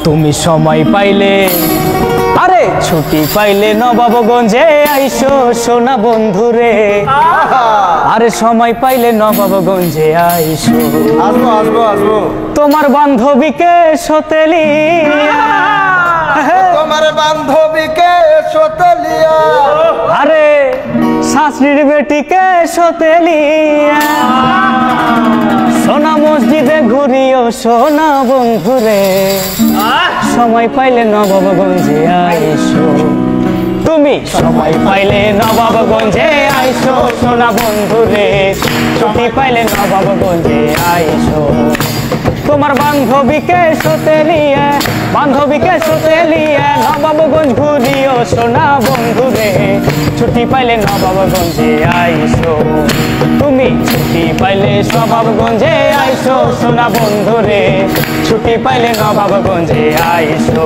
তুমি সময় পাইলে আরে ছুটি পাইলে নবাবগঞ্জে আইসো সোনা বন্ধুরে। আরে সময় পাইলে নবাবগঞ্জে আইসো। আসবো আসবো আসবো। তোমার বান্ধবীকে সতেলিয়া, তোমার বান্ধবীকে সতেলিয়া, আরে শাশুড়ির বেটিকে সতেলিয়া, সোনা মসজিদে ঘুরিও সোনা বন্ধুরে। সময় পাইলে নবাবগঞ্জে আইসো। তুমি সময় পাইলে নবাবগঞ্জে আইসো সোনা বন্ধুরে। ছুটি পাইলে নবাবগঞ্জে আইসো। তোমার বান্ধবীকে সতেলিয়া, বান্ধবীকে সতেলিয়া, নবাবগঞ্জ ঘুরিও সোনা বন্ধুরে। ছুটি পাইলে নবাবগঞ্জে আইসো। তুমি ছুটি পাইলে নবাবগঞ্জে আইসো সোনা বন্ধুরে। ছুটি পাইলে নবাবগঞ্জে আইসো।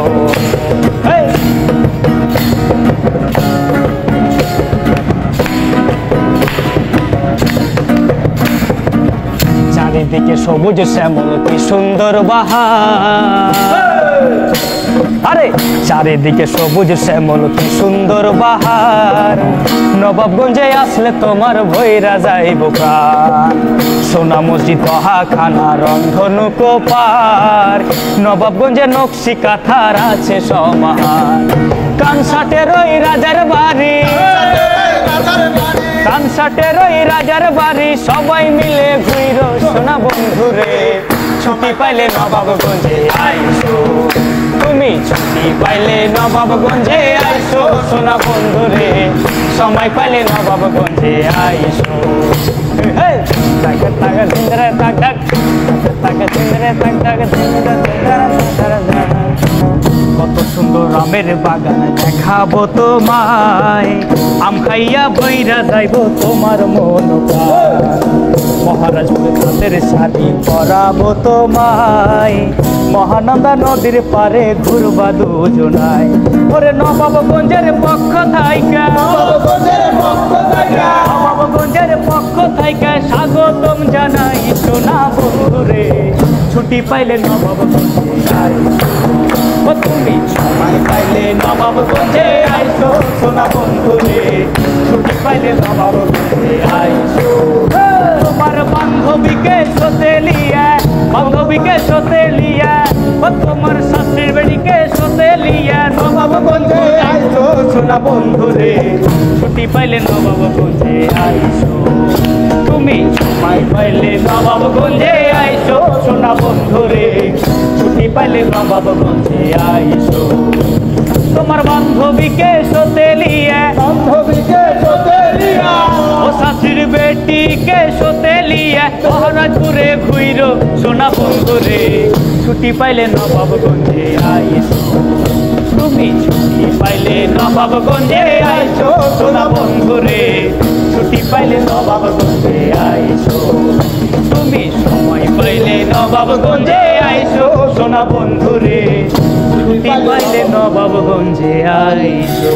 চারিদিকে সবুজ শ্যামল কি সুন্দর বাহার, আরে চারিদিকে সবুজ শ্যামল কি সুন্দর বাহার। নবাবগঞ্জে আসলে তোমার ভৈরা যাইব প্রাণ। সোনা মসজিদ খানা রন্ধনু কোপার। নবাবগঞ্জে নকশি কাঁথার আছে সমাহার। কানসাটের ওই রাজার বাড়ি, কানসাটের ওই রাজার বাড়ি, সবাই মিলে ঘুইরো সোনা বন্ধুরে। ছুটি পাইলে নবাবগঞ্জে আইসো। তুমি ছুটি পাইলে নবাবগঞ্জে আইসো সোনা বন্ধুরে। সময় পাইলে নবাবগঞ্জে আইসো। কত সুন্দর আমের বাগান দেখাবো তোমায়। আম খাইয়া বইরা যাইব তোমার মন প্রাণ। মহারাজপুর হাতের শাড়ি পরাবো তোমায়। মহানন্দা নদীর পারে ঘুরবা দুজনায়। ওরে নবাবগঞ্জের পক্ষ থাইকা, নবাবগঞ্জের পক্ষ থাইকা স্বাগতম জানাই সোনা বন্ধুরে। ছুটি পাইলে নবাবগঞ্জে আইসো। তুমি সময় পাইলে নবাবগঞ্জে আইসো সোনা বন্ধুরে। ছুটি পাইলে নবাবগঞ্জে আইসো। তোমার বান্ধবীকে সতেলিয়া, বান্ধবীকে সতেলিয়া, তোমার শাশুড়ির বেটিকে সতেলিয়া, নবাবগঞ্জে আইসো সোনা বন্ধুরে। ছুটি পাইলে নবাবগঞ্জে আইসো। তুমি সময় পাইলে নবাবগঞ্জে আইসো সোনা বন্ধুরে। ছুটি পাইলে নবাবগঞ্জে আইসো। তোমার বান্ধবীকে সতেলিয়া, বান্ধবীকে সতেলিয়া, ও শাশুড়ির বেটিকে সতেলিয়া, মহারাজপুরে ঘুইরো সোনা বন্ধুরে। ছুটি পাইলে নবাবগঞ্জে আইসো। তুমি ছুটি পাইলে নবাবগঞ্জে আইসো সোনা বন্ধুরে। ছুটি পাইলে নবাবগঞ্জে আইসো। তুমি সময় পাইলে নবাবগঞ্জে আইসো সোনা বন্ধুরে। ছুটি পাইলে নবাবগঞ্জে আইসো।